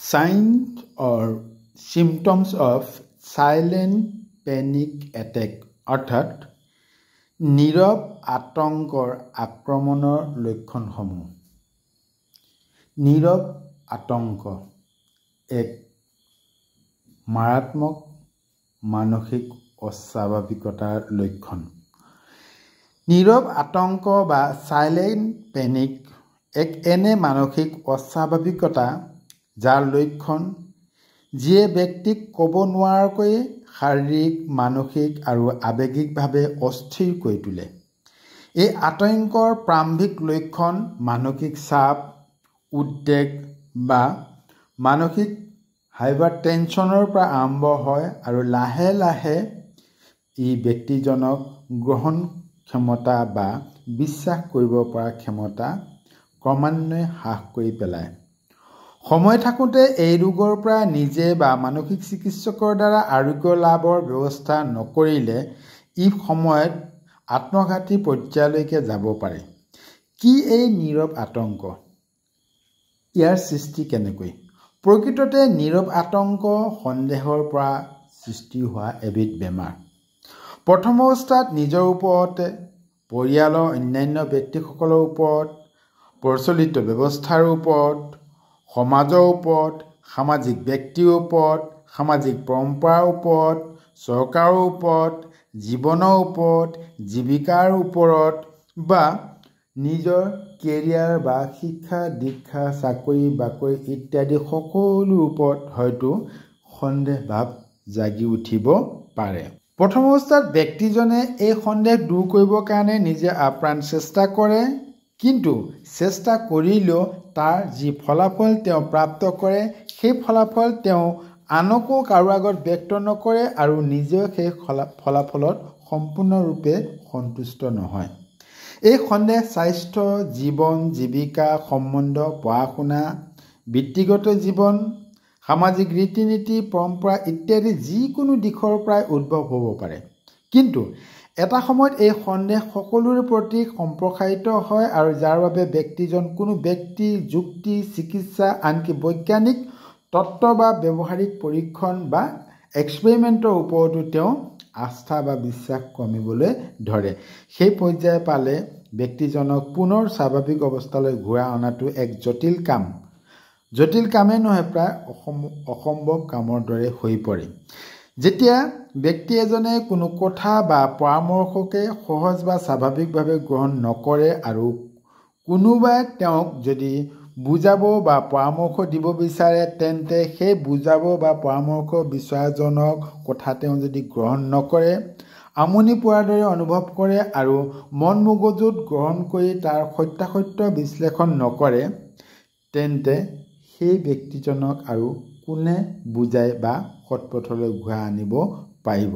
Signs or symptoms of silent panic attack অৰ্থাৎ নীৰৱ আতংকৰ আক্ৰমণৰ লক্ষণসমূহ। নীৰৱ আতংক এক মাৰাত্মক মানসিক অস্বাভাৱিকতাৰ লক্ষণ। নীৰৱ আতংক বা সাইলেন্ট পেনিক এক এনে মানসিক অস্বাভাৱিকতা যাৰ লক্ষণ যিয়ে ব্যক্তিক ক'ব নোৱাৰাকৈ শাৰীৰিক মানসিক আৰু আৱেগিকভাৱে অস্থিৰ কৰি তোলে। এই আতংকৰ প্ৰাৰম্ভিক লক্ষণ মানসিক চাপ, উদ্বেগ বা মানসিক হাইপাৰটেনশ্যনৰ পৰা আৰম্ভ হয় আৰু লাহে লাহে ই ব্যক্তিজনক গ্ৰহণ ক্ষমতা বা বিশ্বাস কৰিব পৰা ক্ষমতা ক্ৰমান্বয়ে হ্ৰাস কৰি পেলায়। সময় থাকোঁতে এই ৰোগৰ পৰা নিজে বা মানসিক চিকিৎসকৰ দ্বাৰা আৰোগ্য লাভৰ ব্যৱস্থা নকৰিলে ই সময়ত আত্মঘাতী পৰ্যায়লৈকে যাব পাৰে। কি এই নীৰৱ আতংক? ইয়াৰ সৃষ্টি কেনেকৈ? প্ৰকৃততে নীৰৱ আতংক সন্দেহৰ পৰা সৃষ্টি হোৱা এবিধ বেমাৰ। প্ৰথম অৱস্থাত নিজৰ ওপৰতে, পৰিয়ালৰ অন্যান্য ব্যক্তিসকলৰ ওপৰত, প্ৰচলিত ব্যৱস্থাৰ ওপৰত, সমাজৰ ওপৰত, সামাজিক ব্যক্তিৰ ওপৰত, সামাজিক পৰম্পৰাৰ ওপৰত, চৰকাৰৰ ওপৰত, জীৱনৰ ওপৰত, জীৱিকাৰ ওপৰত বা নিজৰ কেৰিয়াৰ বা শিক্ষা দীক্ষা চাকৰি বাকৰি ইত্যাদি সকলোৰ ওপৰত হয়তো সন্দেহ ভাৱ জাগি উঠিব পাৰে। প্ৰথম অৱস্থাত ব্যক্তিজনে এই সন্দেহ দূৰ কৰিবৰ কাৰণে নিজে আপ্ৰাণ চেষ্টা কৰে, কিন্তু চেষ্টা কৰিলেও তাৰ যি ফলাফল তেওঁ প্ৰাপ্ত কৰে সেই ফলাফল তেওঁ আনকো কাৰো আগত ব্যক্ত নকৰে আৰু নিজেও সেই ফলাফলত সম্পূৰ্ণৰূপে সন্তুষ্ট নহয়। এই সন্দেহ স্বাস্থ্য, জীৱন, জীৱিকা, সম্বন্ধ, পঢ়া শুনা, বৃত্তিগত জীৱন, সামাজিক ৰীতি নীতি, পৰম্পৰা ইত্যাদি যিকোনো দিশৰ পৰাই উদ্ভৱ হ'ব পাৰে। কিন্তু এটা সময়ত এই সন্দেহ সকলোৰে প্ৰতি সম্প্ৰসাৰিত হয় আৰু যাৰ বাবে ব্যক্তিজন কোনো ব্যক্তি, যুক্তি, চিকিৎসা, আনকি বৈজ্ঞানিক তত্ত্ব বা ব্যৱহাৰিক পৰীক্ষণ বা এক্সপেৰিমেণ্টৰ ওপৰতো তেওঁ আস্থা বা বিশ্বাস কমিবলৈ ধৰে। সেই পৰ্যায় পালে ব্যক্তিজনক পুনৰ স্বাভাৱিক অৱস্থালৈ ঘূৰাই অনাটো এক জটিল কাম। জটিল কামেই নহয়, প্ৰায় অসম্ভৱ কামৰ দৰে হৈ পৰে। যেতিয়া ব্যক্তি এজনে কোনো কথা বা পৰামৰ্শকে সহজ বা স্বাভাৱিকভাৱে গ্ৰহণ নকৰে আৰু কোনোবাই তেওঁক যদি বুজাব বা পৰামৰ্শ দিব বিচাৰে তেন্তে সেই বুজাব বা পৰামৰ্শ বিচৰাজনক কথা তেওঁ যদি গ্ৰহণ নকৰে, আমনি পোৱাৰ দৰে অনুভৱ কৰে আৰু মন মগজুত গ্ৰহণ কৰি তাৰ সত্যাসত্য বিশ্লেষণ নকৰে, তেন্তে সেই ব্যক্তিজনক আৰু কোনে বুজাই বা সৎপথলৈ ঘূৰাই আনিব পাৰিব?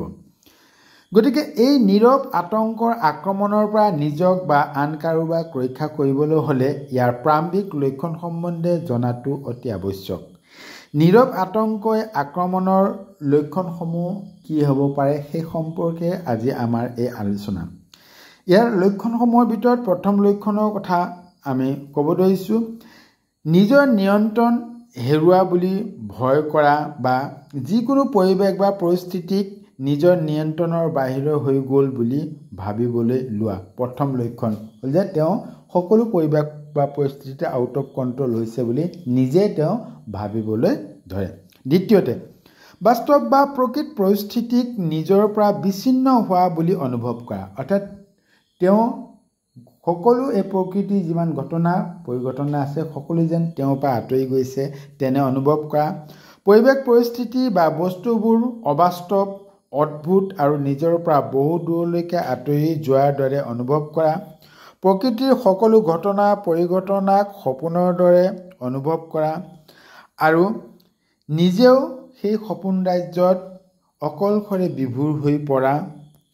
গতিকে এই নীৰৱ আতংকৰ আক্ৰমণৰ পৰা নিজক বা আন কাৰোবাক ৰক্ষা কৰিবলৈ হ'লে ইয়াৰ প্ৰাৰম্ভিক লক্ষণ সম্বন্ধে জনাটো অতি আৱশ্যক। নীৰৱ আতংকই আক্ৰমণৰ লক্ষণসমূহ কি হ'ব পাৰে সেই সম্পৰ্কে আজি আমাৰ এই আলোচনা। ইয়াৰ লক্ষণসমূহৰ ভিতৰত প্ৰথম লক্ষণৰ কথা আমি ক'ব ধৰিছোঁ, নিজৰ নিয়ন্ত্ৰণ হেৰুওৱা বুলি ভয় কৰা বা যিকোনো পৰিৱেশ বা পৰিস্থিতিক নিজৰ নিয়ন্ত্ৰণৰ বাহিৰ হৈ গ'ল বুলি ভাবিবলৈ লোৱা। প্ৰথম লক্ষণ হ'ল যে তেওঁ সকলো পৰিৱেশ বা পৰিস্থিতিতে আউট অফ কণ্ট্ৰল হৈছে বুলি নিজে তেওঁ ভাবিবলৈ ধৰে। দ্বিতীয়তে, বাস্তৱ বা প্ৰকৃত পৰিস্থিতিক নিজৰ পৰা বিচ্ছিন্ন হোৱা বুলি অনুভৱ কৰা। অৰ্থাৎ তেওঁ সকলো এই প্ৰকৃতিৰ যিমান ঘটনা পৰিঘটনা আছে সকলো যেন তেওঁৰ পৰা আঁতৰি গৈছে তেনে অনুভৱ কৰা। পৰিৱেশ পৰিস্থিতি বা বস্তুবোৰ অবাস্তৱ, অদ্ভুত আৰু নিজৰ পৰা বহু দূৰলৈকে আঁতৰি যোৱাৰ দৰে অনুভৱ কৰা। প্ৰকৃতিৰ সকলো ঘটনা পৰিঘটনাক সপোনৰ দৰে অনুভৱ কৰা আৰু নিজেও সেই সপোন ৰাজ্যত অকলশৰে বিভোৰ হৈ পৰা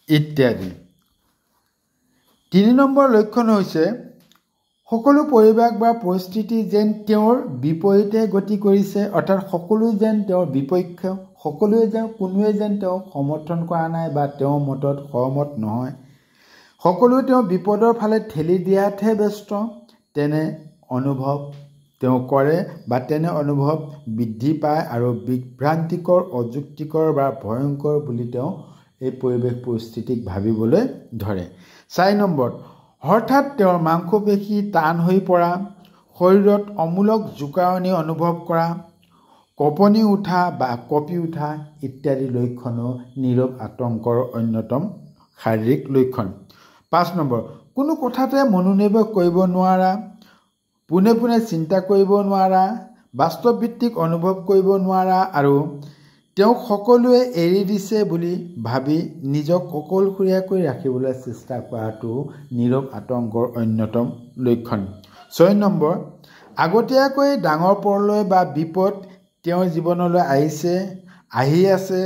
ইত্যাদি। 3 নম্বৰ লক্ষণ হৈছে সকলো পৰিৱেশ বা পৰিস্থিতি যেন তেওঁৰ বিপৰীতে গতি কৰিছে, অৰ্থাৎ সকলো যেন তেওঁৰ বিপক্ষ, কোনোৱে যেন তেওঁক সমৰ্থন কৰা নাই বা তেওঁৰ মতত সহমত নহয়, সকলোৱে তেওঁ বিপদৰ ফালে ঠেলি দিয়াতহে ব্যস্ত, তেনে অনুভৱ তেওঁ কৰে বা তেনে অনুভৱ বৃদ্ধি পায় আৰু বিভ্ৰান্তিকৰ অযুক্তিকৰ বা ভয়ংকৰ বুলি তেওঁ এই পৰিৱেশ পৰিস্থিতিক ভাবিবলৈ ধৰে। 4 নম্বৰ, হঠাৎ তেওঁৰ মাংসপেশী টান হৈ পৰা, শৰীৰত অমূলক জোকাৰণি অনুভৱ কৰা, কঁপনি উঠা বা কঁপি উঠা ইত্যাদি লক্ষণো নীৰৱ আতংকৰ অন্যতম শাৰীৰিক লক্ষণ। 5 নম্বৰ, কোনো কথাতে মনোনিৱেশ কৰিব নোৱাৰা, পোনে পোনে চিন্তা কৰিব নোৱাৰা, বাস্তৱভিত্তিক অনুভৱ কৰিব নোৱাৰা আৰু তেওঁক সকলোৱে এৰি দিছে বুলি ভাবি নিজক অকলশৰীয়াকৈ ৰাখিবলৈ চেষ্টা কৰাটো নীৰৱ আতংকৰ অন্যতম লক্ষণ। 6 নম্বৰ, আগতীয়াকৈ ডাঙৰ প্ৰলয় বা বিপদ তেওঁৰ জীৱনলৈ আহিছে, আহি আছে,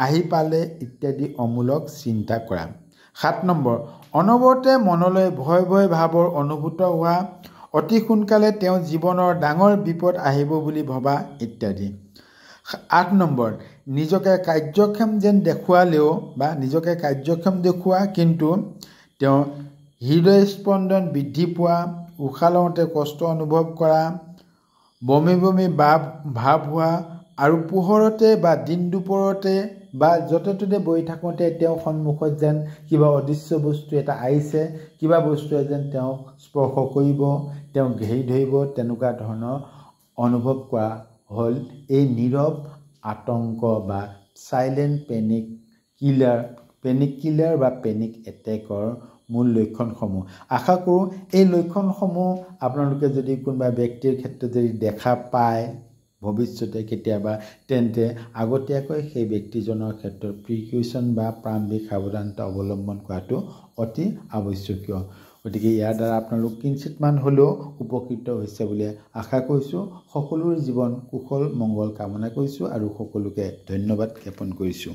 আহি পালে ইত্যাদি অমূলক চিন্তা কৰা। 7 নম্বৰ, অনবৰতে মনলৈ ভয় ভয় ভাৱৰ অনুভূত হোৱা, অতি সোনকালে তেওঁৰ জীৱনৰ ডাঙৰ বিপদ আহিব বুলি ভবা ইত্যাদি। 8 নম্বৰ, নিজকে কাৰ্যক্ষম যেন দেখুৱালেও বা নিজকে কাৰ্যক্ষম দেখুওৱা কিন্তু তেওঁ হৃদয়স্পন্দন বৃদ্ধি পোৱা, উশাহ লওঁতে কষ্ট অনুভৱ কৰা, বমি বমি ভাৱ হোৱা আৰু পোহৰতে বা দিন দুপৰতে বা য'তে ত'তে বহি থাকোঁতে তেওঁ সন্মুখত যেন কিবা অদৃশ্য বস্তু এটা আহিছে, কিবা বস্তুৱে যেন তেওঁক স্পৰ্শ কৰিব, তেওঁক ঘেৰি ধৰিব, তেনেকুৱা ধৰণৰ অনুভৱ কৰা হ'ল এই নীৰৱ আতংক বা চাইলেণ্ট পেনিক কিলাৰ বা পেনিক এটেকৰ মূল লক্ষণসমূহ। আশা কৰোঁ এই লক্ষণসমূহ আপোনালোকে যদি কোনোবা ব্যক্তিৰ ক্ষেত্ৰত যদি দেখা পায় ভৱিষ্যতে কেতিয়াবা, তেন্তে আগতীয়াকৈ সেই ব্যক্তিজনৰ ক্ষেত্ৰত প্ৰিকশ্যন বা প্ৰাৰম্ভিক সাৱধানতা অৱলম্বন কৰাটো অতি আৱশ্যকীয়। গতিকে ইয়াৰ দ্বাৰা আপোনালোক কিঞ্চিতমান হ'লেও উপকৃত হৈছে বুলি আশা কৰিছোঁ। সকলোৰে জীৱন কুশল মংগল কামনা কৰিছোঁ আৰু সকলোকে ধন্যবাদ জ্ঞাপন কৰিছোঁ।